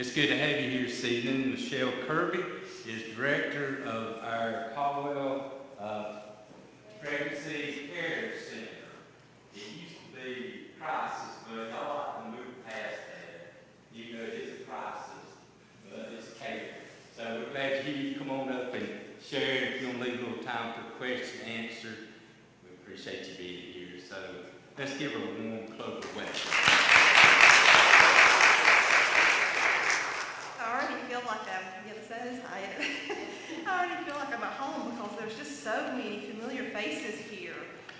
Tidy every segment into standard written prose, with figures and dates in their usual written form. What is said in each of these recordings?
It's good to have you here this evening. Michelle Kirby is director of our Caldwell Pregnancy Care Center. It used to be crisis, but y'all like to move past that. You know, it is a crisis, but it's care. So we're glad to hear you come on up and share. If you want to leave a little time for question and answer, we appreciate you being here. So let's give her a warm Clover welcome. I already feel like I'm at home because there's just so many familiar faces here.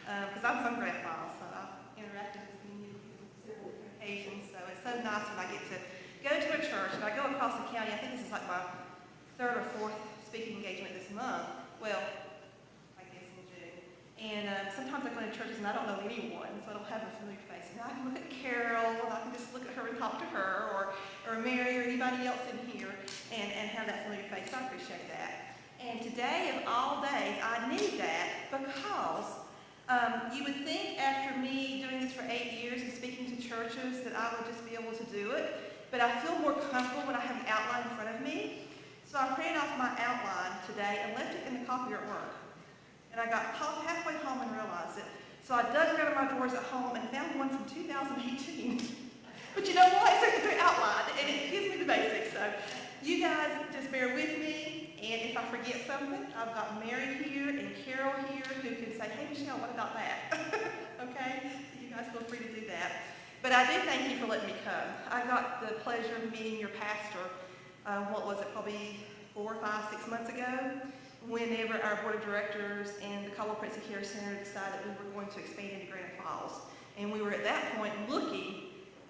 Because I'm from Grand Falls, so I've interacted with many on several different occasions. So it's so nice when I get to go to a church and I go across the county. I think this is like my third or fourth speaking engagement this month. Well, I guess in June. And sometimes I go to churches and I don't know anyone, so I don't have a familiar face. And I can look at Carol, and I can just look at her and talk to her, or Mary, or anybody else in here, and have that familiar face. So I appreciate that. And today, of all days, I need that because you would think after me doing this for 8 years and speaking to churches that I would just be able to do it, but I feel more comfortable when I have an outline in front of me. So I printed off my outline today and left it in the copier at work. And I got halfway home and realized it. So I dug around my drawers at home and found one from 2018. But you know what? It's an outline, and it gives me the basics. So you guys just bear with me, and if I forget something, I've got Mary here and Carol here who can say, hey, Michelle, what about that? Okay? So you guys feel free to do that. But I do thank you for letting me come. I got the pleasure of meeting your pastor, what was it, probably 4, 5, 6 months ago, whenever our board of directors and the Caldwell Pregnancy Care Center decided we were going to expand into Grand Falls. And we were at that point looking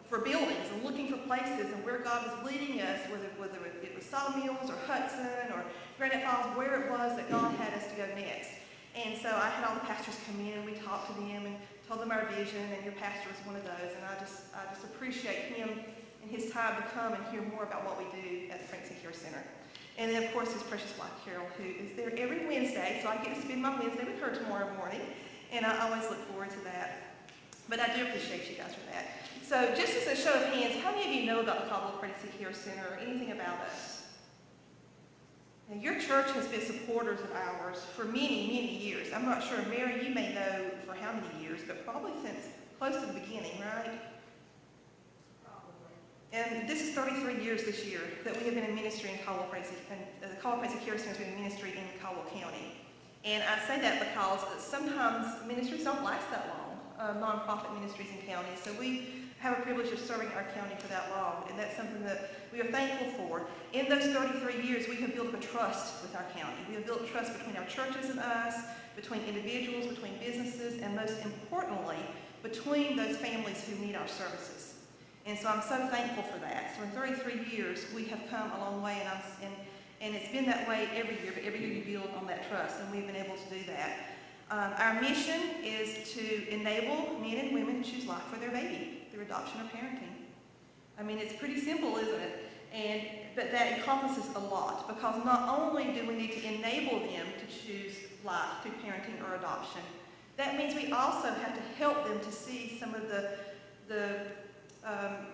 for buildings and looking for places and where God was leading us, whether it was Sawmills or Hudson or Granite Falls, where it was that God had us to go next. And so I had all the pastors come in and we talked to them and told them our vision, and your pastor was one of those. And I just appreciate him and his time to come and hear more about what we do at the Pregnancy Care Center. And then, of course, his precious wife, Carol, who is there every Wednesday, so I get to spend my Wednesday with her tomorrow morning, and I always look forward to that. But I do appreciate you guys for that. So just as a show of hands, how many of you know about the Caldwell Pregnancy Care Center or anything about us? Now, your church has been supporters of ours for many, many years. I'm not sure, Mary, you may know for how many years, but probably since close to the beginning, right? And this is 33 years this year that we have been in ministry in Caldwell Pregnancy, and the Caldwell Pregnancy Care Center has been in ministry in Caldwell County. And I say that because sometimes ministries don't last that long, nonprofit ministries in counties. So we have a privilege of serving our county for that long, and that's something that we are thankful for. In those 33 years, we have built up a trust with our county. We have built trust between our churches and us, between individuals, between businesses, and most importantly, between those families who need our services. And so I'm so thankful for that. So in 33 years, we have come a long way, and it's been that way every year, but every year you build on that trust, and we've been able to do that. Our mission is to enable men and women to choose life for their baby through adoption or parenting. I mean, it's pretty simple, isn't it? But that encompasses a lot, because not only do we need to enable them to choose life through parenting or adoption, that means we also have to help them to see some of the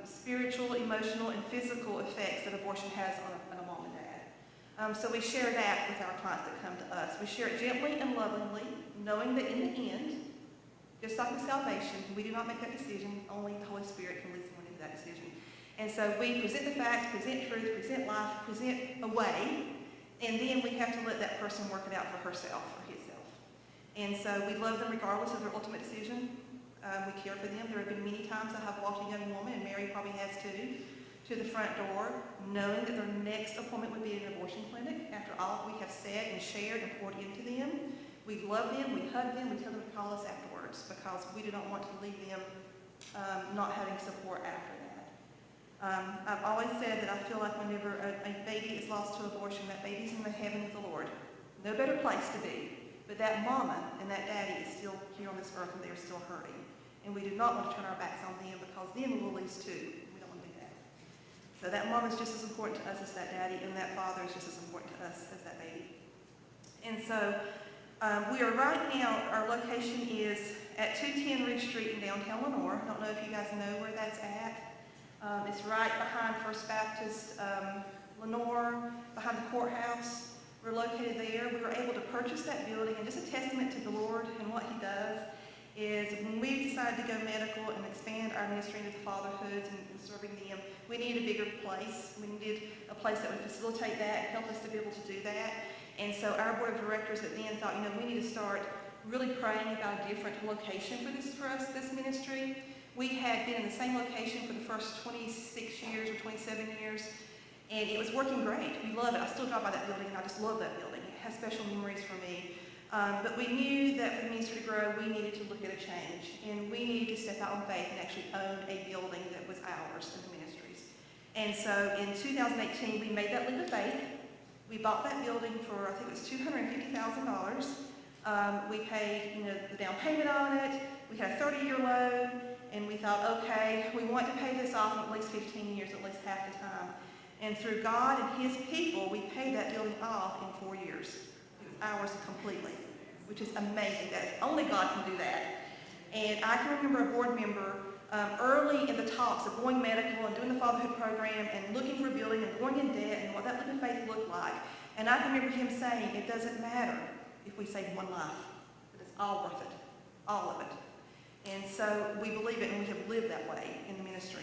spiritual, emotional, and physical effects that abortion has on a mom and dad. So we share that with our clients that come to us. We share it gently and lovingly, knowing that in the end, just like with salvation, we do not make that decision. Only the Holy Spirit can lead someone into that decision. And so we present the facts, present truth, present life, present a way, and then we have to let that person work it out for herself or himself. And so we love them regardless of their ultimate decision. We care for them. There have been many times I have walked a young woman, and Mary probably has too, to the front door, knowing that their next appointment would be at an abortion clinic. After all we have said and shared and poured into them, we love them, we hug them, we tell them to call us afterwards, because we do not want to leave them not having support after that. I've always said that I feel like whenever a baby is lost to abortion, that baby's in the heaven with the Lord. No better place to be. But that mama and that daddy is still here on this earth, and they're still hurting. And we do not want to turn our backs on them, because then we'll lose too. We don't want to do that. So that mom is just as important to us as that daddy, and that father is just as important to us as that baby. And so we are right now, our location is at 210 Ridge Street in downtown Lenore. I don't know if you guys know where that's at. It's right behind First Baptist Lenore, behind the courthouse. We're located there. We were able to purchase that building, and just a testament to the Lord and what He does is when we decided to go medical and expand our ministry into the fatherhoods and serving them, we needed a bigger place. We needed a place that would facilitate that and help us to be able to do that. And so our board of directors at then thought, we need to start really praying about a different location for us, this ministry. We had been in the same location for the first 26 years or 27 years, and it was working great. We love it. I still drive by that building, and I just love that building. It has special memories for me. But we knew that for the ministry to grow, we needed to look at a change, and we needed to step out on faith and actually own a building that was ours in the ministries. And so in 2018, we made that leap of faith. We bought that building for, I think it was $250,000. We paid, the down payment on it. We had a 30-year loan, and we thought, okay, we want to pay this off in at least 15 years, at least half the time. And through God and His people, we paid that building off in 4 years. It was ours completely, which is amazing. Only God can do that. And I can remember a board member early in the talks of going medical and doing the fatherhood program and looking for a building and going in debt and what that leap of faith looked like. And I can remember him saying, it doesn't matter if we save one life, but it's all worth it, all of it. And so we believe it, and we have lived that way in the ministry.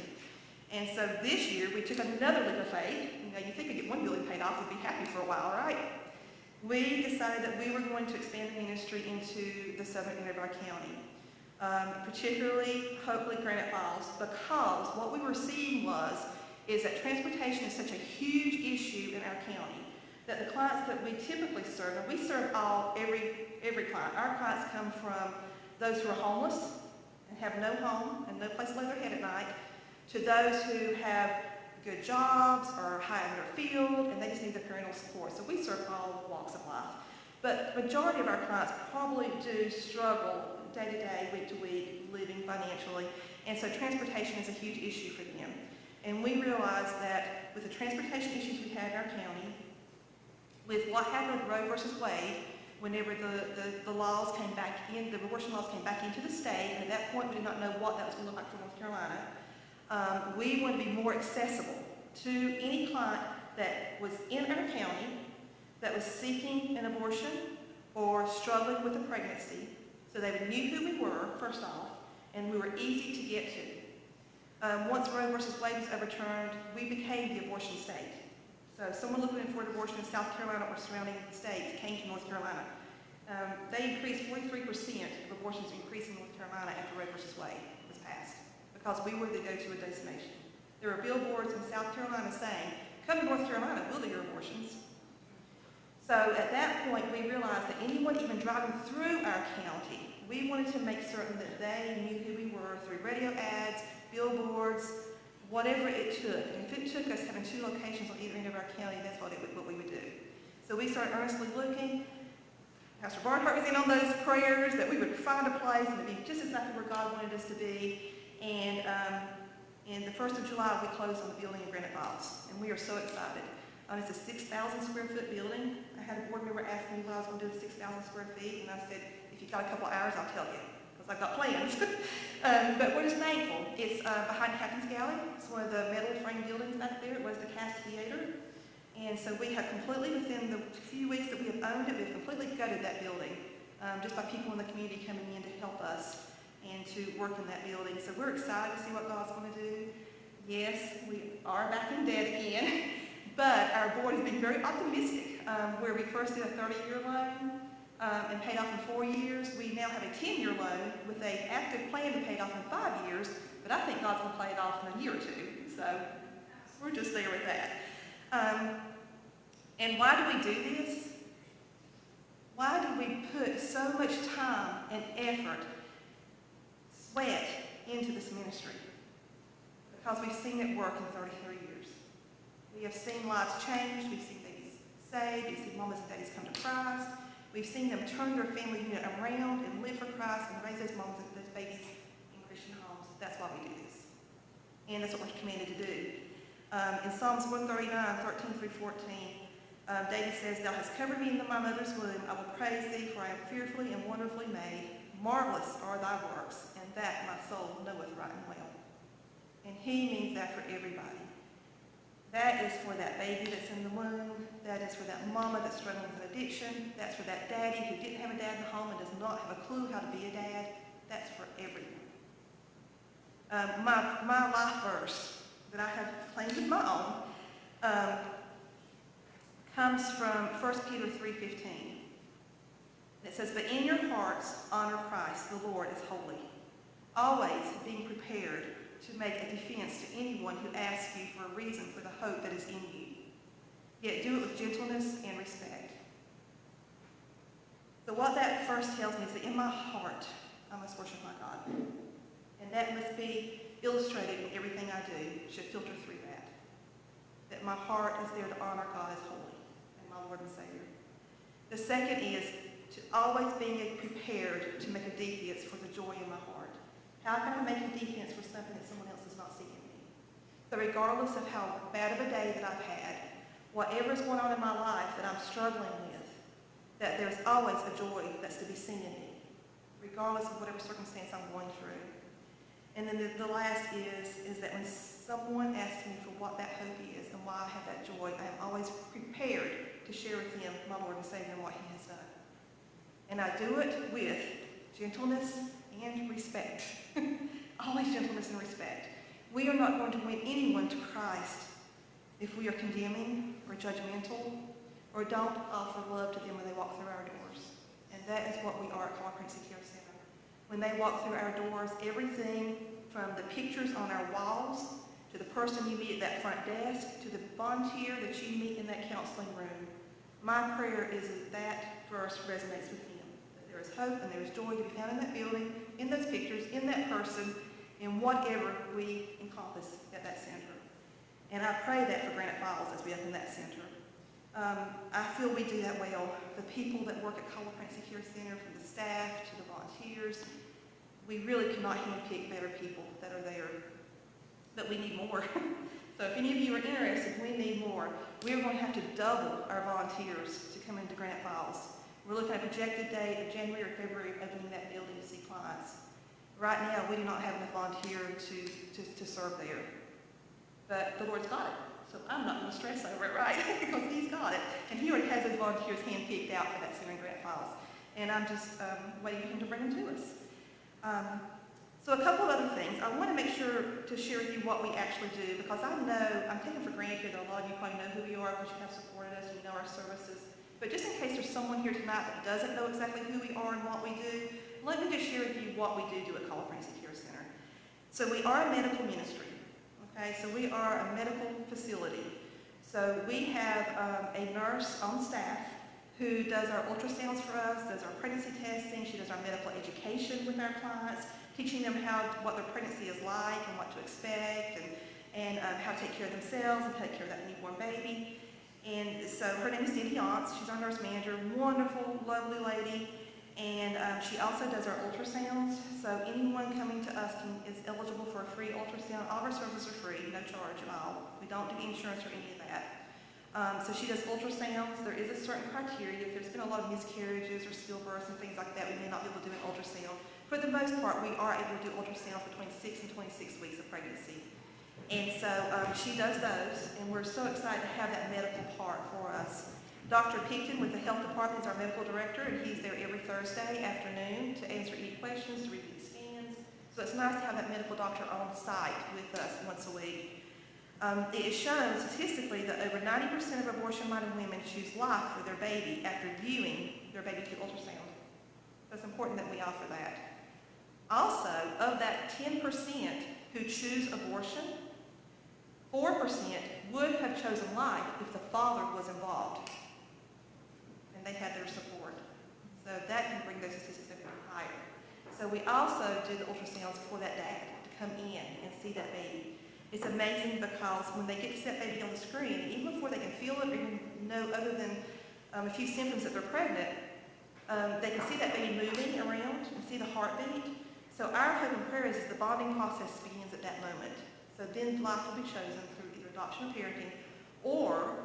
And so this year, we took another leap of faith. You think we'd get one building paid off, we'd be happy for a while, right? We decided that we were going to expand the ministry into the southern end of our county, particularly, hopefully, Granite Falls, because what we were seeing is that transportation is such a huge issue in our county that the clients that we typically serve, and we serve every client. Our clients come from those who are homeless and have no home and no place to lay their head at night, to those who have good jobs or high in their field and they just need the parental support. So we serve all walks of life. But the majority of our clients probably do struggle day to day, week to week, living financially. And so transportation is a huge issue for them. And we realized that with the transportation issues we had in our county, with what happened with Roe versus Wade, whenever the laws came back in, the abortion laws came back into the state, and at that point we did not know what that was going to look like for North Carolina, we wanted to be more accessible to any client that was in our county that was seeking an abortion or struggling with a pregnancy, so they knew who we were, first off, and we were easy to get to. Once Roe versus Wade was overturned, we became the abortion state. So someone looking for an abortion in South Carolina or surrounding states came to North Carolina. They increased 43% of abortions increased in North Carolina after Roe versus Wade was passed, because we were the go-to destination. There were billboards in South Carolina saying, come to North Carolina, we'll do your abortions. So at that point, we realized that anyone even driving through our county, we wanted to make certain that they knew who we were through radio ads, billboards, whatever it took. And if it took us having 2 locations on either end of our county, that's what we would do. So we started earnestly looking. Pastor Barnhart was in on those prayers that we would find a place and it'd be just exactly where God wanted us to be. And in the 1st of July, we closed on the building in Granite Falls, and we are so excited. It's a 6,000 square foot building. I had a board member ask me what I was going to do with 6,000 square feet, and I said, if you've got a couple hours, I'll tell you, because I've got plans. But we're just thankful. It's behind Captain's Galley. It's one of the metal frame buildings back there. It was the Cast Theater. And so we have completely, within the few weeks that we have owned it, we've completely gutted that building, just by people in the community coming in to help us and to work in that building. So we're excited to see what God's going to do. Yes, we are back in debt again, but our board has been very optimistic. Where we first did a 30-year loan and paid off in 4 years, we now have a 10-year loan with an active plan to pay it off in 5 years, but I think God's going to pay it off in a year or 2. So we're just there with that. And why do we do this? Why do we put so much time and effort, sweat into this ministry? Because we've seen it work in 33 years. We have seen lives changed. We've seen babies saved. We've seen mamas and daddies come to Christ. We've seen them turn their family unit around and live for Christ and raise those mamas and those babies in Christian homes. That's why we do this. And that's what we're commanded to do. In Psalms 139, 13 through 14, David says, Thou hast covered me in my mother's womb. I will praise thee, for I am fearfully and wonderfully made. Marvelous are thy works, and that my soul knoweth right and well. And He means that for everybody. That is for that baby that's in the womb. That is for that mama that's struggling with addiction. That's for that daddy who didn't have a dad in the home and does not have a clue how to be a dad. That's for everyone. My life verse that I have claimed as my own comes from 1 Peter 3:15. It says, "But in your hearts honor Christ, the Lord, as holy, always being prepared to make a defense to anyone who asks you for a reason for the hope that is in you. Yet do it with gentleness and respect." So what that first tells me is that in my heart, I must worship my God. And that must be illustrated in everything I do, should filter through that. That my heart is there to honor God as holy and my Lord and Savior. The second is to always being prepared to make a defense for the joy in my heart. How can I make a defense for something that someone else is not seeing in me? So regardless of how bad of a day that I've had, whatever's going on in my life that I'm struggling with, that there's always a joy that's to be seen in me, regardless of whatever circumstance I'm going through. And then the last is that when someone asks me for what that hope is and why I have that joy, I am always prepared to share with them my Lord and Savior and what He has done. And I do it with gentleness and respect. Always gentleness and respect. We are not going to win anyone to Christ if we are condemning or judgmental or don't offer love to them when they walk through our doors. And that is what we are at Clover Care Center. When they walk through our doors, everything from the pictures on our walls to the person you meet at that front desk to the volunteer that you meet in that counseling room, my prayer is that verse resonates with them. That there is hope and there is joy to be found in that building, in those pictures, in that person, in whatever we encompass at that center. And I pray that for Granite Falls as we open that center. I feel we do that well. The people that work at Caldwell Care Center, from the staff to the volunteers, we really cannot handpick better people that are there. But we need more. So if any of you are interested, we need more. We're going to have to double our volunteers to come into Granite Falls. We're looking at a projected date of January or February of opening that building to see clients. Right now, we do not have enough volunteers to serve there. But the Lord's got it. So I'm not going to stress over it, right? Because He's got it. And He already has those volunteers handpicked out for that center in Granite Falls. And I'm just waiting for Him to bring them to us. So a couple of other things. I want to make sure to share with you what we actually do, because I know, I'm taking for granted that a lot of you probably know who we are because you have supported us and you know our services. But just in case there's someone here tonight that doesn't know exactly who we are and what we do, let me just share with you what we do at Caldwell Care Center. So we are a medical ministry. Okay, so we are a medical facility. So we have a nurse on staff who does our ultrasounds for us, does our pregnancy testing. She does our medical education with our clients, teaching them what their pregnancy is like and what to expect, and how to take care of themselves and take care of that newborn baby. And so her name is Cindy Ontz. She's our nurse manager, wonderful, lovely lady. And she also does our ultrasounds. So anyone coming to us is eligible for a free ultrasound. All of our services are free, no charge at all. We don't do insurance or any of that. So she does ultrasounds. There is a certain criteria. If there's been a lot of miscarriages or stillbirths and things like that, we may not be able to do an ultrasound. For the most part, we are able to do ultrasounds between 6 and 26 weeks of pregnancy. And so she does those, and we're so excited to have that medical part for us. Dr. Picton with the health department is our medical director, and he's there every Thursday afternoon to answer any questions, to repeat scans. So it's nice to have that medical doctor on site with us once a week. It is shown statistically that over 90% of abortion-minded women choose life for their baby after viewing their baby through ultrasound. So it's important that we offer that. Also, of that 10% who choose abortion, 4% would have chosen life if the father was involved and they had their support. So that can bring those statistics up even higher. So we also do the ultrasounds for that dad to come in and see that baby. It's amazing because when they get to see that baby on the screen, even before they can feel it or even know other than a few symptoms that they're pregnant, they can see that baby moving around and see the heartbeat. So our hope and prayer is the bonding process begins at that moment. So then life will be chosen through either adoption or parenting, or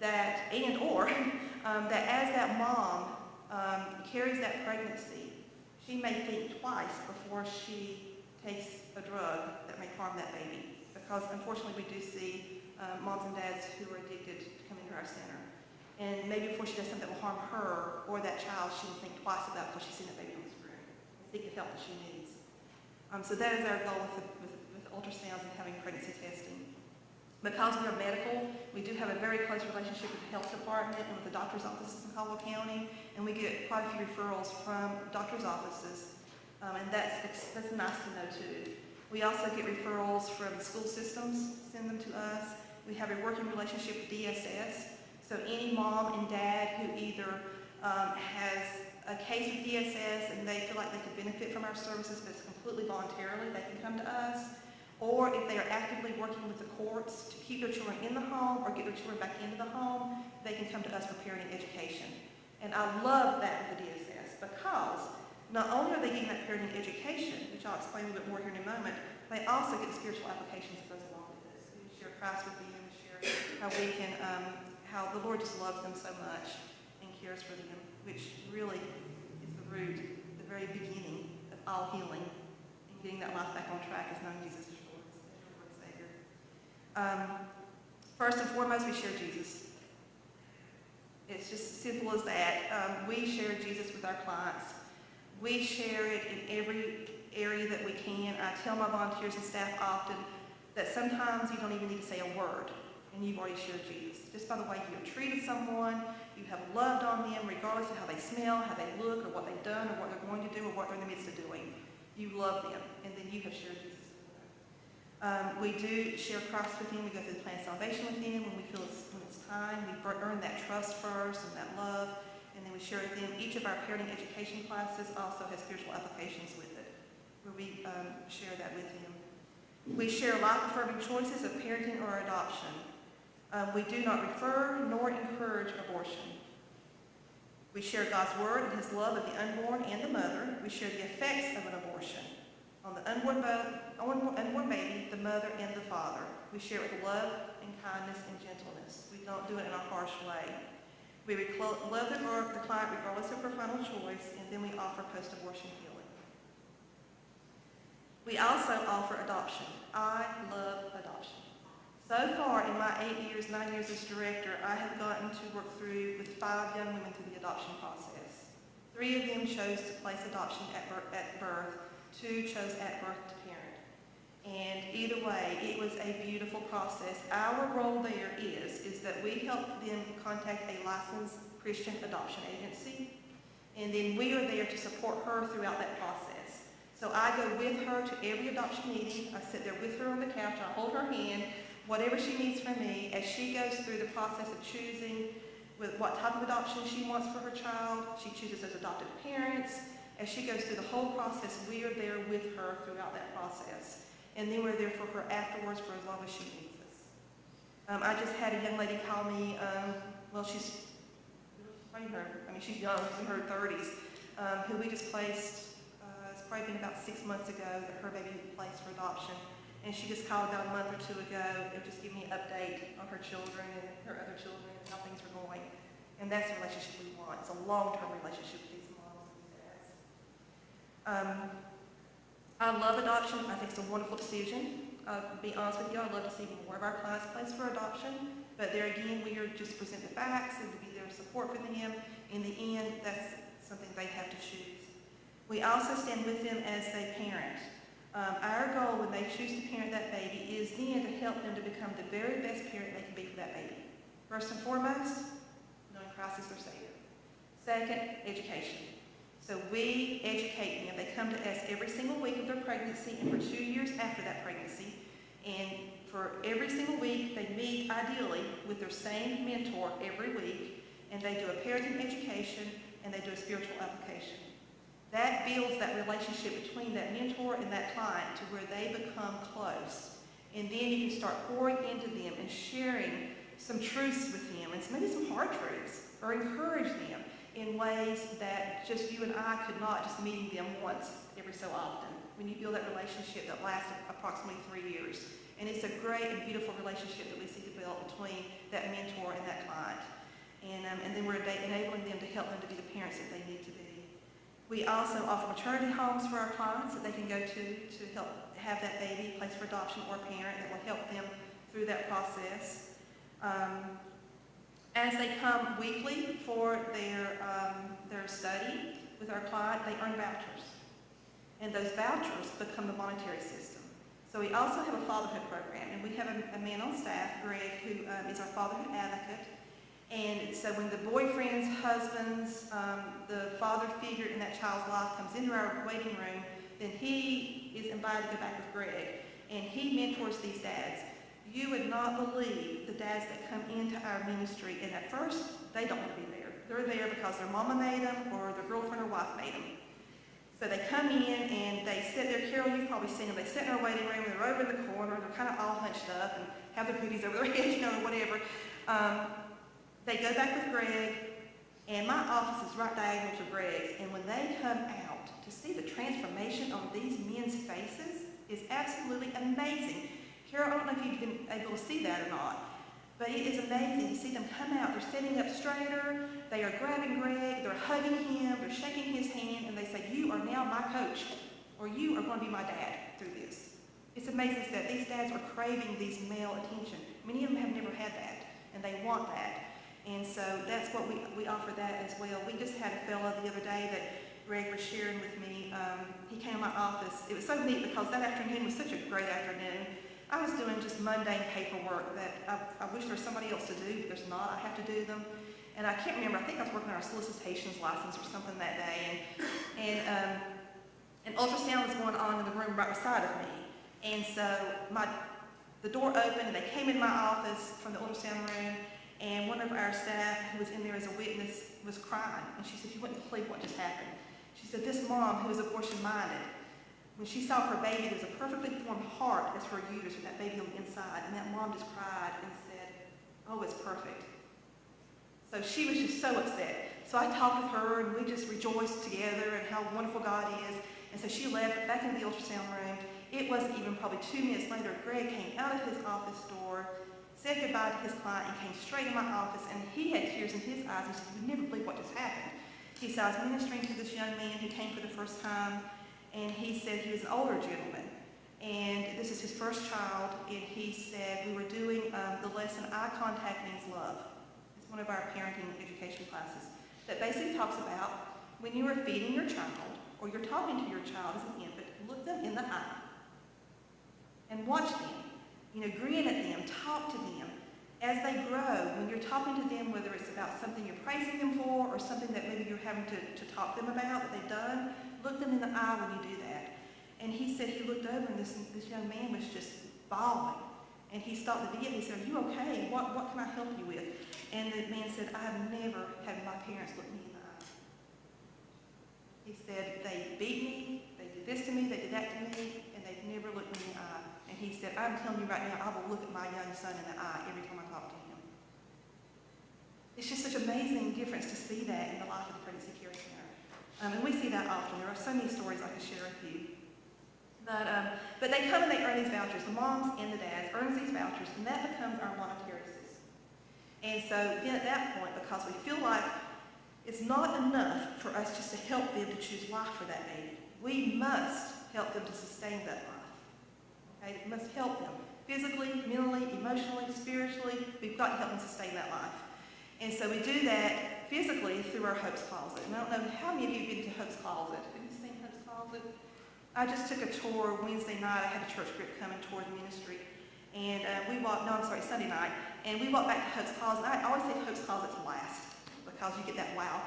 that as that mom carries that pregnancy, she may think twice before she takes a drug that may harm that baby. because unfortunately we do see moms and dads who are addicted to come into our center. And maybe before she does something that will harm her or that child, she will think twice about it because she's seen that baby on the screen and seek the help that she needs. So that is our goal with ultrasounds and having pregnancy testing. Because we are medical, we do have a very close relationship with the health department and with the doctor's offices in Caldwell County, and we get quite a few referrals from doctor's offices, and that's nice to know too. We also get referrals from the school systems, send them to us. We have a working relationship with DSS, so any mom and dad who either has a case with DSS and they feel like they could benefit from our services, but it's completely voluntarily, they can come to us. Or if they are actively working with the courts to keep their children in the home or get their children back into the home, they can come to us for parenting education. And I love that with the DSS because not only are they getting that parenting education, which I'll explain a little bit more here in a moment, they also get the spiritual applications that goes along with this. We share Christ with them, we share how we can, how the Lord just loves them so much and cares for them, which really is the root, the very beginning of all healing and getting that life back on track is knowing Jesus as Lord and Savior. First and foremost, we share Jesus. It's just as simple as that. We share Jesus with our clients. We share it in every area that we can. I tell my volunteers and staff often that sometimes you don't even need to say a word, and you've already shared Jesus. Just by the way you have treated someone, you have loved on them, regardless of how they smell, how they look, or what they've done, or what they're going to do, or what they're in the midst of doing. You love them, and then you have shared Jesus with them. We do share Christ with them. We go through the plan of salvation with them when we feel when it's time. We earn that trust first and that love, and then we share with them. Each of our parenting education classes also has spiritual applications with it, where we share that with them. We share life-affirming choices of parenting or adoption. We do not refer nor encourage abortion. We share God's word and his love of the unborn and the mother. We share the effects of an abortion on the unborn baby, the mother, and the father. We share it with love and kindness and gentleness. We don't do it in a harsh way. We love the client regardless of her final choice, and then we offer post-abortion healing. We also offer adoption. I love adoption. So far, in my 9 years as director, I have gotten to work with 5 young women through the adoption process. 3 of them chose to place adoption at birth. 2 chose at birth to parent. And either way, it was a beautiful process. Our role there is that we help them contact a licensed Christian adoption agency, and then we are there to support her throughout that process. So I go with her to every adoption meeting. I sit there with her on the couch. I hold her hand, whatever she needs from me, as she goes through the process of choosing what type of adoption she wants for her child. She chooses those adoptive parents. As she goes through the whole process, we are there with her throughout that process. And then we're there for her afterwards for as long as she needs us. I just had a young lady call me, she's young, she's in her 30s, who we just placed, it's probably been about 6 months ago that her baby was placed for adoption. And she just called about a month or 2 ago and just gave me an update on her children and her other children and how things are going. And that's the relationship we want. It's a long-term relationship with these moms and dads. I love adoption. I think it's a wonderful decision. To be honest with you, I'd love to see more of our clients placed for adoption. But there again, we are just present the facts and to be there to support for them. In the end, that's something they have to choose. We also stand with them as they parent. Our goal when they choose to parent that baby is then to help them to become the very best parent they can be for that baby. First and foremost, knowing Christ is their Savior. Second, education. So we educate them. They come to us every single week of their pregnancy and for 2 years after that pregnancy. And for every single week, they meet ideally with their same mentor every week, and they do a parenting education and they do a spiritual application. That builds that relationship between that mentor and that client to where they become close. And then you can start pouring into them and sharing some truths with them, and maybe some hard truths, or encourage them in ways that just you and I could not, just meeting them once every so often. When you build that relationship that lasts approximately 3 years. And it's a great and beautiful relationship that we see develop between that mentor and that client. And then we're enabling them to help them to be the parents that they need to be. We also offer maternity homes for our clients that they can go to help have that baby placed for adoption or a parent that will help them through that process. As they come weekly for their study with our client, they earn vouchers. And those vouchers become the monetary system. So we also have a fatherhood program, and we have a man on staff, Greg, who is our fatherhood advocate. And so when the boyfriends, husbands, the father figure in that child's life comes into our waiting room, then he is invited to go back with Greg. And he mentors these dads. You would not believe the dads that come into our ministry, and at first, they don't want to be there. They're there because their mama made them or their girlfriend or wife made them. So they come in and they sit there. Carol, you've probably seen them. They sit in our waiting room. They're over in the corner. They're kind of all hunched up and have their hoodies over their heads, or whatever. They go back with Greg, and my office is right diagonal to Greg's. And when they come out, to see the transformation on these men's faces is absolutely amazing. Carol, I don't know if you've been able to see that or not, but it is amazing to see them come out. They're standing up straighter. They are grabbing Greg. They're hugging him. They're shaking his hand, and they say, you are now my coach, or you are going to be my dad through this. It's amazing that these dads are craving these male attention. Many of them have never had that, and they want that. And so that's what we offer that as well. We just had a fellow the other day that Greg was sharing with me. He came to my office. It was so neat because that afternoon was such a great afternoon. I was doing just mundane paperwork that I wish there was somebody else to do, but there's not. I have to do them. And I can't remember. I think I was working on our solicitations license or something that day. And an ultrasound was going on in the room right beside of me. And so the door opened, and they came in my office from the ultrasound room, and one of our staff who was in there as a witness was crying. And she said, you wouldn't believe what just happened. She said, this mom who was abortion-minded, when she saw her baby, there was a perfectly formed heart as her uterus with that baby on the inside, and that mom just cried and said, oh, it's perfect. So she was just so upset. So I talked with her, and we just rejoiced together and how wonderful God is. And so she left back into the ultrasound room. It wasn't even probably 2 minutes later, Greg came out of his office door, said goodbye to his client, and came straight in my office, and he had tears in his eyes. He said, you'd never believe what just happened. He said, I was ministering to this young man who came for the first time, and he said he was an older gentleman, and this is his first child, and he said we were doing the lesson, Eye Contact Means Love. It's one of our parenting education classes that basically talks about when you are feeding your child or you're talking to your child as an infant, look them in the eye and watch them, grin at them, talk to them. As they grow, when you're talking to them, whether it's about something you're praising them for or something that maybe you're having to talk to them about that they've done, look them in the eye when you do that. And he said he looked over, and this young man was just bawling. And he stopped the video. He said, are you okay? What can I help you with? And the man said, I have never had my parents look me in the eye. He said, they beat me, they did this to me, they did that to me, and they've never looked me in the eye. And he said, I'm telling you right now, I will look at my young son in the eye every time I talk to him. It's just such an amazing difference to see that in the life of the Pregnancy Care Center. And we see that often. There are so many stories I could share with you. But they come and they earn these vouchers. The moms and the dads earn these vouchers, and that becomes our monetary system. And so then at that point, because we feel like it's not enough for us just to help them to choose life for that baby, we must help them to sustain that life. Okay? We must help them physically, mentally, emotionally, spiritually. We've got to help them sustain that life. And so we do that physically through our Hope's Closet. And I don't know how many of you have been to Hope's Closet. Have you seen Hope's Closet? I just took a tour Wednesday night. I had a church group coming toward the ministry. And Sunday night. And we walked back to Hope's Closet. I always say Hope's Closet to last because you get that wow,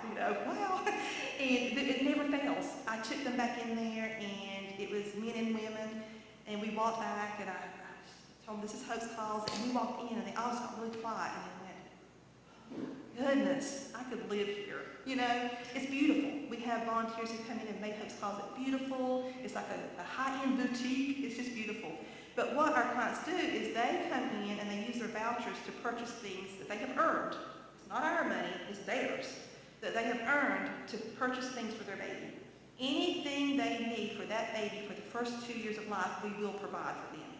wow. And it never fails. I took them back in there, and it was men and women. And we walked back, and I told them, this is Hope's Closet. And we walked in, and they all just got really quiet. And goodness, I could live here. It's beautiful. We have volunteers who come in and make Hope's Closet beautiful. It's like a high-end boutique. It's just beautiful. But what our clients do is they come in and they use their vouchers to purchase things that they have earned. It's not our money, it's theirs. That they have earned to purchase things for their baby. Anything they need for that baby for the first 2 years of life, we will provide for them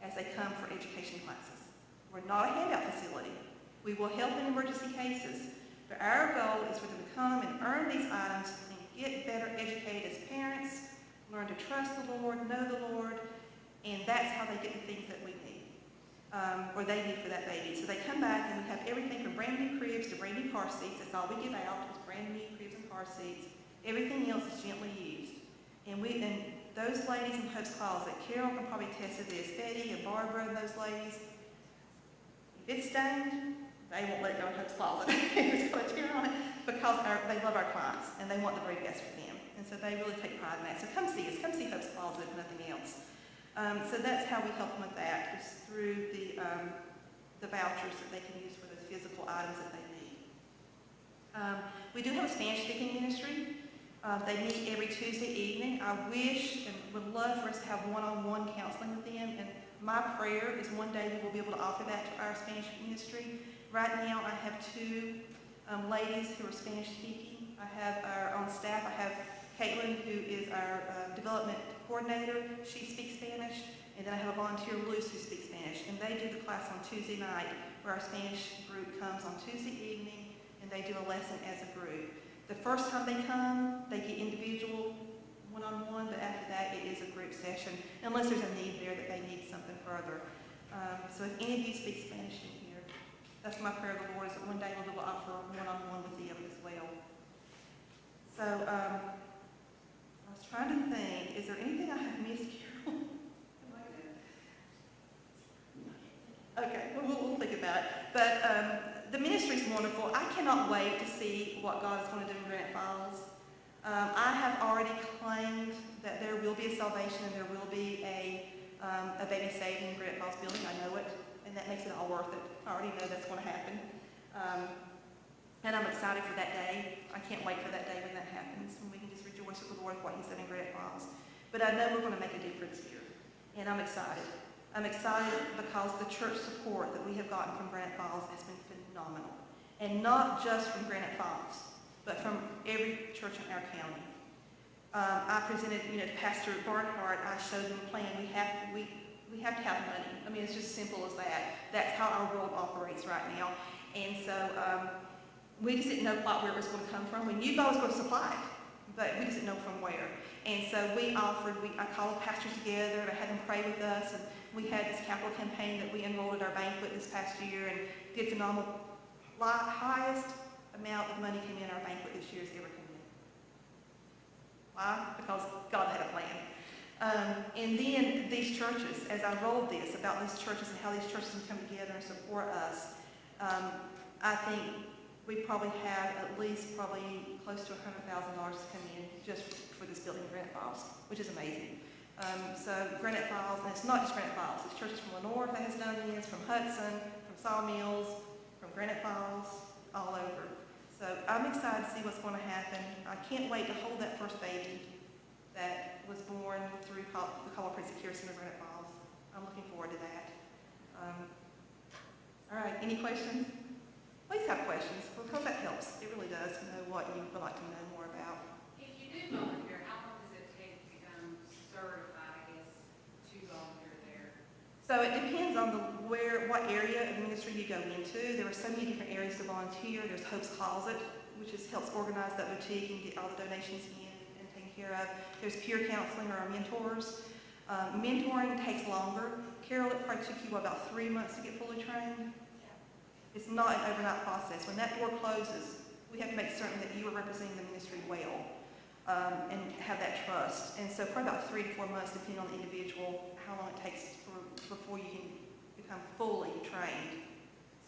as they come for education classes. We're not a handout facility. We will help in emergency cases, but our goal is for them to come and earn these items and get better educated as parents, learn to trust the Lord, know the Lord, and that's how they get the things that we need, or they need for that baby. So they come back and we have everything from brand new cribs to brand new car seats. That's all we give out is brand new cribs and car seats. Everything else is gently used. And those ladies in Hope's Closet, Carol can probably attest to this, Betty and Barbara and those ladies, if it's stained, they won't let it go in Hope's Closet. It's going to tear on it because they love our clients and they want the very best for them. And so they really take pride in that. So come see us. Come see Hope's Closet if nothing else. So that's how we help them with that, is through the vouchers that they can use for those physical items that they need. We do have a Spanish speaking ministry. They meet every Tuesday evening. I wish and would love for us to have one-on-one counseling with them. And my prayer is one day we will be able to offer that to our Spanish ministry. Right now I have two ladies who are Spanish speaking. I have on staff, I have Caitlin, who is our development coordinator. She speaks Spanish. And then I have a volunteer, Luce, who speaks Spanish. And they do the class on Tuesday night, where our Spanish group comes on Tuesday evening, and they do a lesson as a group. The first time they come, they get individual one-on-one, but after that, it is a group session, unless there's a need there that they need something further. So if any of you speak Spanish in here, that's my prayer of the Lord, is that one day we'll be able to offer one-on-one with them as well. So I was trying to think, is there anything I have missed, Carol? Okay, we'll think about it. But the ministry's wonderful. I cannot wait to see what God is going to do in Granite Falls. I have already claimed that there will be a salvation and there will be a baby saved in Granite Falls building. I know it, and that makes it all worth it. I already know that's going to happen. And I'm excited for that day. I can't wait for that day when that happens, when we can just rejoice with the Lord for what He's done in Granite Falls. But I know we're going to make a difference here, and I'm excited. I'm excited because the church support that we have gotten from Granite Falls has been phenomenal. And not just from Granite Falls, but from every church in our county. I presented, to Pastor Barnhart. I showed them a plan. We have to have money. I mean, it's just simple as that. That's how our world operates right now. And so we just didn't know quite where it was going to come from. We knew God was going to supply it, but we just didn't know from where. And so I called pastors together, I had them pray with us, and we had this capital campaign that we enrolled at our banquet this past year and did phenomenal. Highest amount of money came in our banquet this year has ever come in. Why? Because God had a plan. And then these churches, as I rolled this about these churches and how these churches can come together and support us, I think we probably have at least close to $100,000 come in just for this building in Granite Falls, which is amazing. So Granite Falls, and it's not just Granite Falls, it's churches from the north that has done this, from Hudson, from Sawmills, from Granite Falls, all over. So I'm excited to see what's going to happen. I can't wait to hold that first baby that was born through the Caldwell Care Center of Granite Falls. I'm looking forward to that. All right, any questions? Please have questions, because that helps. It really does to know what you would like to know more about. If you do volunteer, how long does it take to become certified, I guess, to volunteer there? So it depends on what area of ministry you go into. There are so many different areas to volunteer. There's Hope's Closet, which helps organize that boutique and get all the donations in and taken care of. There's peer counseling or our mentors. Mentoring takes longer. Carol, it probably took you about 3 months to get fully trained. It's not an overnight process. When that door closes, we have to make certain that you are representing the ministry well and have that trust. And so probably about 3 to 4 months, depending on the individual, how long it takes before you can become fully trained.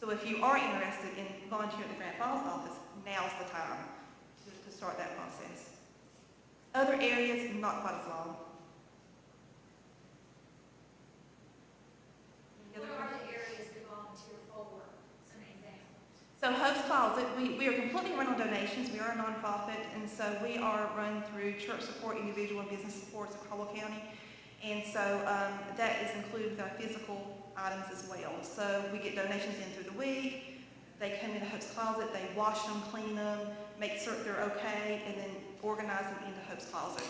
So if you are interested in volunteering at the Granite Falls office, now's the time to start that process. Other areas, not quite as long. What are the areas to volunteer for? Some examples. So Hope's Closet, we are completely run on donations. We are a nonprofit, and so we are run through church support, individual and business supports of Caldwell County. And so that is included with our physical items as well. So we get donations in through the week. They come into Hope's Closet, they wash them, clean them, make certain they're okay, and then organize them into Hope's Closet.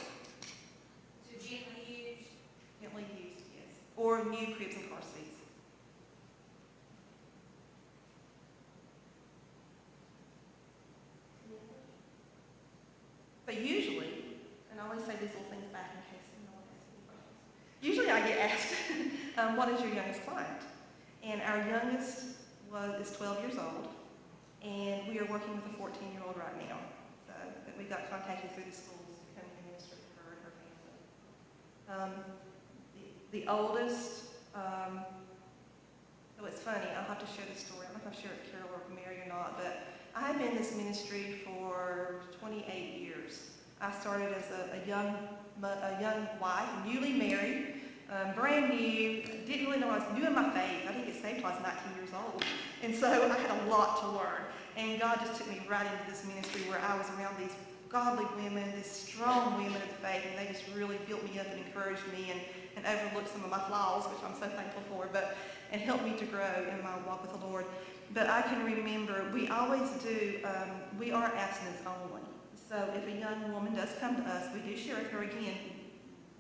So gently used? Gently used, yes. Or new cribs and car seats. So usually, and I always say these little things back in case what is your youngest client? And our youngest is 12 years old, and we are working with a 14-year-old right now. So that we got contacted through the schools to come and minister to her and her family. The oldest, so it's funny, I'll have to share this story. I don't know if I've shared it with Carol or Mary or not, but I have been in this ministry for 28 years. I started as a young wife, newly married, brand new, didn't really know I was new in my faith. I didn't get saved until I was 19 years old. And so I had a lot to learn. And God just took me right into this ministry where I was around these godly women, these strong women of the faith, and they just really built me up and encouraged me and overlooked some of my flaws, which I'm so thankful for, and helped me to grow in my walk with the Lord. But I can remember, we always do, we are abstinence only. So if a young woman does come to us, we do share with her again,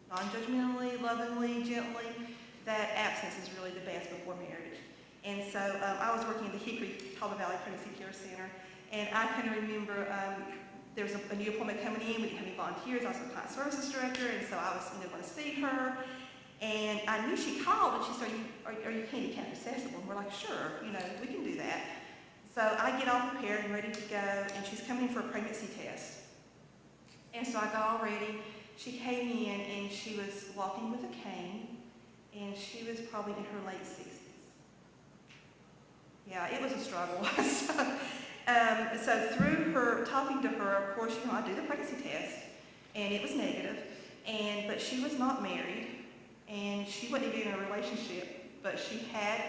non-judgmentally, lovingly, gently, that abstinence is really the best before marriage. And so I was working at the Hickory Caldwell Valley Pregnancy Care Center, and I can remember there was a new appointment coming in. We didn't have any volunteers. I was the client services director, and so I was going to see her. And I knew she called, and she said, are you handicap accessible? And we're like, sure, we can do that. So I get all prepared and ready to go, and she's coming in for a pregnancy test. And so I got all ready. She came in, and she was walking with a cane, and she was probably in her late 60s. Yeah, it was a struggle. So through her, talking to her, of course, I did the pregnancy test, and it was negative, but she was not married, and she wasn't even in a relationship, but she had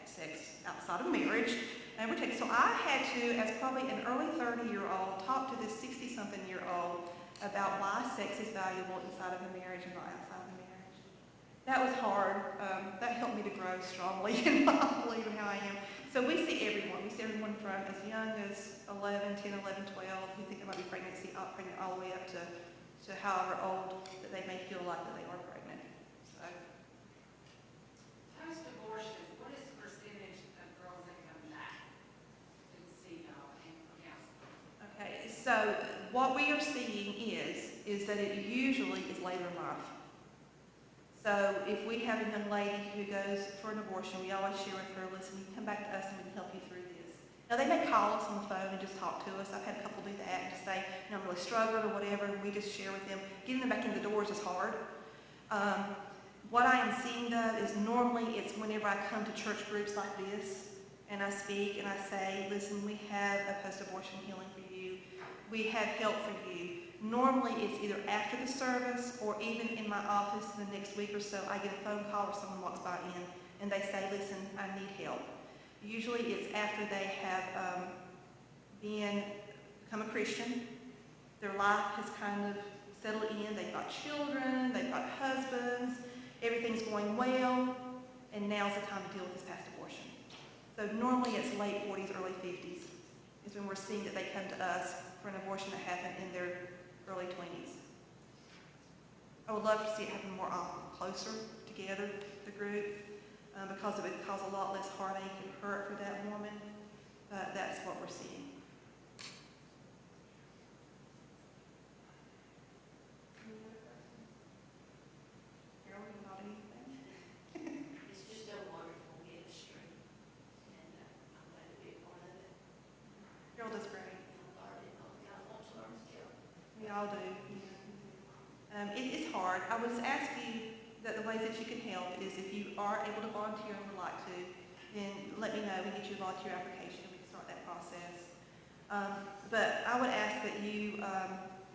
sex outside of marriage and everything. So I had to, as probably an early 30-year-old, talk to this 60-something-year-old about why sex is valuable inside of a marriage and not outside of a marriage. That was hard. That helped me to grow strongly in my belief in how I am. So we see everyone. We see everyone from as young as 11, 10, 11, 12, who think it might be pregnant, all the way up to however old that they may feel like that they are pregnant. So. Post-abortion, what is the percentage of girls that come back to see y'all and for counseling? Okay, so what we are seeing is that it usually is later in life. So if we have a young lady who goes for an abortion, we always share with her, listen, you can come back to us and we can help you through this. Now they may call us on the phone and just talk to us. I've had a couple do that and just say, I'm really struggling or whatever, and we just share with them. Getting them back in the doors is hard. What I am seeing though is normally it's whenever I come to church groups like this and I speak and I say, listen, we have a post-abortion healing for you. We have help for you. Normally it's either after the service or even in my office the next week or so, I get a phone call or someone walks by in and they say, listen, I need help. Usually it's after they have become a Christian. Their life has kind of settled in. They've got children, they've got husbands, everything's going well, and now's the time to deal with this past abortion. So normally it's late 40s, early 50s is when we're seeing that they come to us for an abortion that happened in their early 20s. I would love to see it happen more often, closer together, the group, because it would cause a lot less heartache and hurt for that woman, but that's what we're seeing. Any other questions? Carol, you got anything? It's just a wonderful ministry, and I'm glad to be a part of it. Carol does great. Y'all want to learn skill. We all do. It's hard. I would ask you that the ways that you can help is if you are able to volunteer and would like to, then let me know. We can get you a volunteer application and we can start that process. But I would ask that you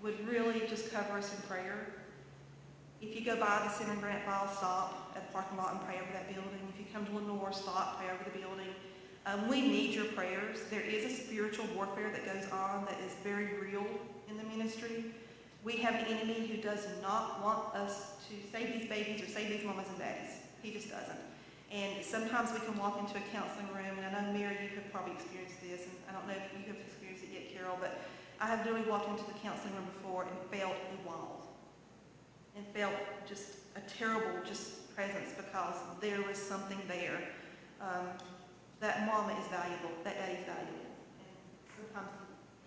would really just cover us in prayer. If you go by the Center in Grant Falls, stop at the parking lot and pray over that building. If you come to Lenore, stop, pray over the building. We need your prayers. There is a spiritual warfare that goes on that is very real in the ministry. We have an enemy who does not want us to save these babies or save these mamas and daddies. He just doesn't. And sometimes we can walk into a counseling room, and I know, Mary, you have probably experienced this, and I don't know if you have experienced it yet, Carol, but I have literally walked into the counseling room before and felt a wall. And felt just a terrible presence because there was something there. That mama is valuable, that daddy is valuable. And sometimes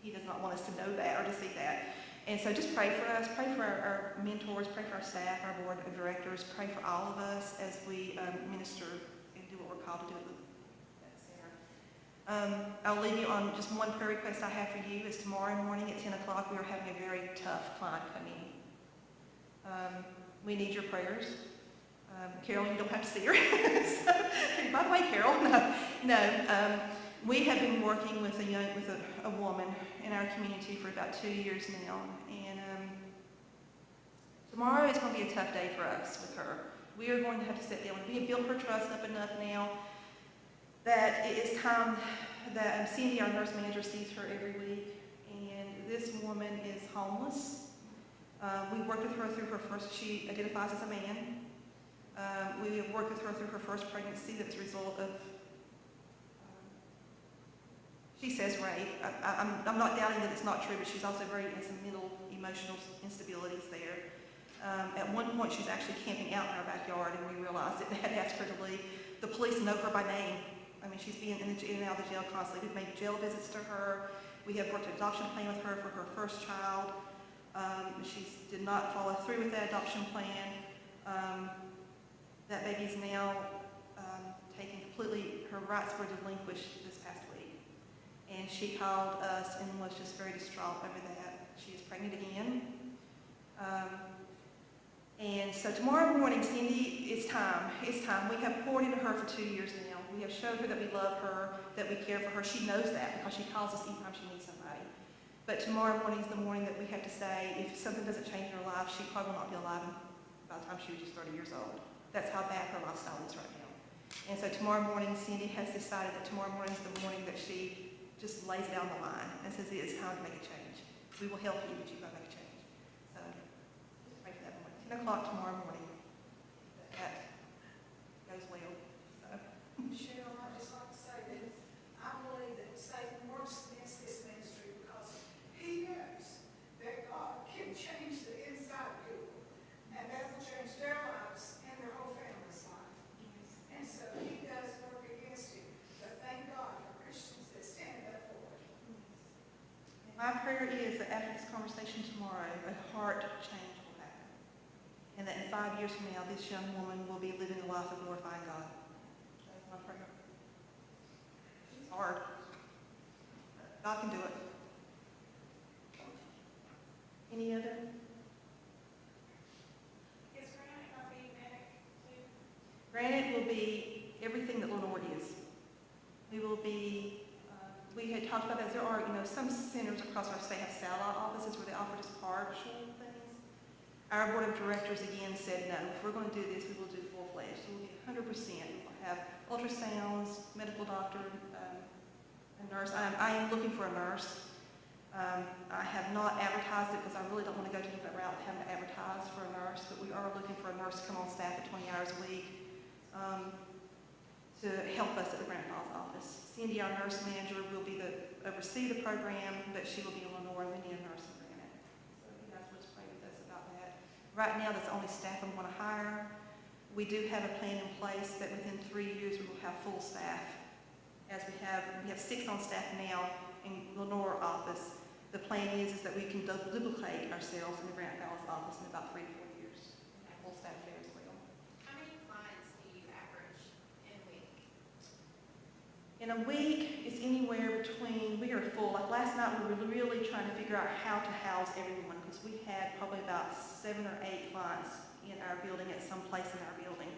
he does not want us to know that or to see that. And so just pray for us, pray for our mentors, pray for our staff, our board of directors, pray for all of us as we minister and do what we're called to do at that center. I'll leave you on just one prayer request I have for you. Is tomorrow morning at 10 o'clock we are having a very tough client come in. We need your prayers. Carol, you don't have to see her. So, by the way, Carol, no. We have been working with a woman in our community for about 2 years now, and tomorrow is going to be a tough day for us with her. We are going to have to sit down. We have built her trust up enough now that it is time that Cindy, our nurse manager, sees her every week, and this woman is homeless. We worked with her through her first, she identifies as a man. We have worked with her through her first pregnancy that was a result of, she says rape. I'm not doubting that it's not true, but she's also has some mental, emotional instabilities there. At one point, she's actually camping out in our backyard, and we realized that they had asked her to leave. The police know her by name. I mean, she's being in and out of the jail constantly. We've made jail visits to her. We have worked an adoption plan with her for her first child. She did not follow through with that adoption plan. That baby's now taken completely, her rights were relinquished this past week. And she called us and was just very distraught over that. She is pregnant again. And so tomorrow morning, Cindy, it's time. It's time. We have poured into her for 2 years now. We have showed her that we love her, that we care for her. She knows that because she calls us anytime she needs somebody. But tomorrow morning is the morning that we have to say, if something doesn't change in her life, she probably will not be alive by the time she was just 30 years old. That's how bad her lifestyle is right now. And so tomorrow morning, Cindy has decided that tomorrow morning is the morning that she just lays it on the line and says it is time to make a change. We will help you, but you've got to make a change. So just pray for that morning. 10 o'clock tomorrow morning. That goes well. So. Cheryl, I'd just like to say that I believe that Satan works against this ministry because he knows that God can change the inside of people, and that will change their lives and their whole family's life. And so he does work against you, but thank God for Christians that stand up for it. My prayer is that after this conversation tomorrow, a heart change will happen. And that in 5 years from now, this young woman will be living a life of glorifying God. That's my prayer. It's hard. God can do it. Any other? Is Granite going to be medic too? Granite will be everything that Lenore is. We will be, we had talked about that. There are, some centers across our state have satellite offices where they offer just partial things. Our board of directors again said, no, if we're going to do this, we will do full-fledged. So we'll be 100%. We'll have ultrasounds, medical doctor, a nurse. I am looking for a nurse. I have not advertised it because I really don't want to go to that route of having to advertise for a nurse, but we are looking for a nurse to come on staff at 20 hours a week to help us at the Grand Falls office. Cindy, our nurse manager, will oversee the program, but she will be in Lenore, and we need a nurse in Granite. So you guys will just pray with us about that. Right now, that's the only staff I'm going to hire. We do have a plan in place that within 3 years we will have full staff. As we have 6 on staff now in Lenore office. The plan is that we can duplicate ourselves in the Grand Falls office in about 3 to 4 years. Full staff there as well. How many clients do you average in a week? In a week, it's anywhere between, we are full. Like last night, we were really trying to figure out how to house everyone because we had probably about 7 or 8 clients in our building at some place in our building.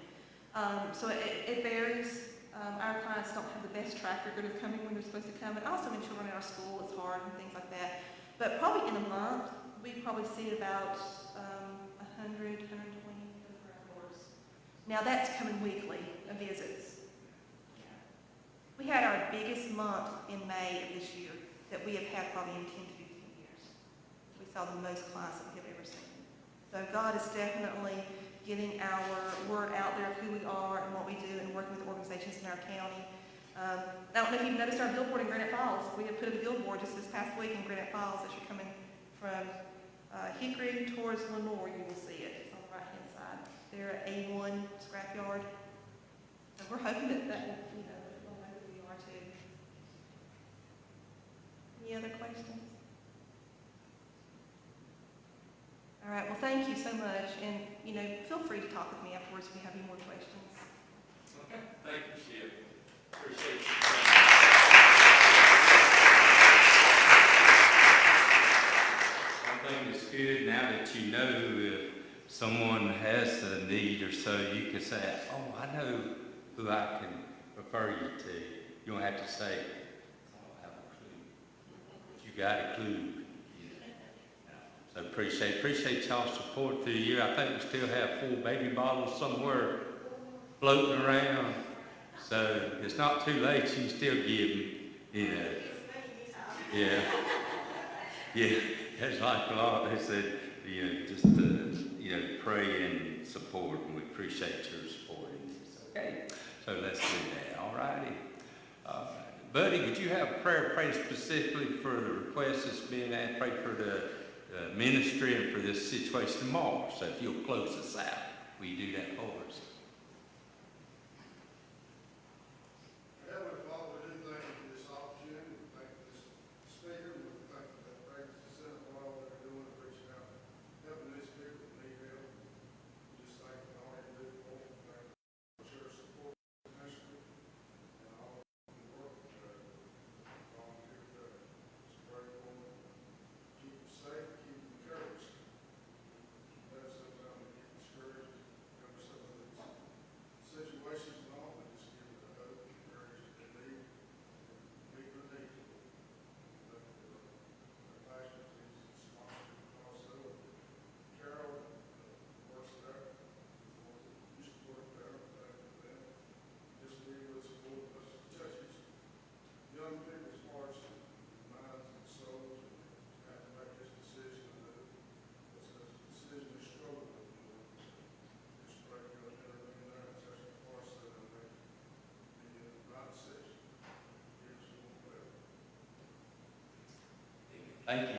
So it varies. Our clients don't have the best track record of coming when they're supposed to come, and also in children in our school, it's hard and things like that. But probably in a month, we probably see about 100, 120 hours. Now that's coming weekly of visits. We had our biggest month in May of this year that we have had probably in 10 to 15 years. We saw the most clients that we have ever seen. So God is definitely getting our word out there of who we are and what we do and working with organizations in our county. I don't know if you've noticed our billboard in Granite Falls. We have put a billboard just this past week in Granite Falls as you're coming from Hickory towards Lenore. You will see it. It's on the right-hand side. They're at A1 Scrapyard. So we're hoping that will, they'll know who we are too. Any other questions? thank you so much, and, you know, feel free to talk with me afterwards if you have any more questions. Okay, thank you, Sheila. Appreciate you. One thing that's good, now that you know if someone has a need or so, you can say, oh, I know who I can refer you to. You don't have to say, I don't have a clue. But you got a clue. So appreciate y'all's support through the year. I think we still have 4 baby bottles somewhere floating around. So it's not too late. You can still give them, you know. Yeah. Yeah. That's like a lot. They said, you know, just, you know, pray and support, and we appreciate your support. Okay. So let's do that. All righty. Buddy, would you have a prayer pray specifically for the request that's being asked? Pray for the ministry and for this situation tomorrow. So if you'll close us out, will you do that for us? Heavenly Father, we do thank you for this opportunity. We thank you for this speaker. We thank you for the practice of Senate for all they're doing, reaching out, helping these people that need help. We just thank you for all you do for them. Thank you for your support initially and all the work volunteer there. Just pray for them. Keep them safe, keep them encouraged. That's sometimes we get discouraged over some of these situations and all, but just give them the hope and courage that they need, meet their needs. But their passion is sponsored also. Carol works there, used to work there, thank you for them. Just be with us, Lord, us touches young people's hearts and minds and souls, and have to make this decision. It's a decision to struggle with. Just pray for us, everything there, and touch the hearts so that they be in the right decision. Give us a little prayer. Thank you.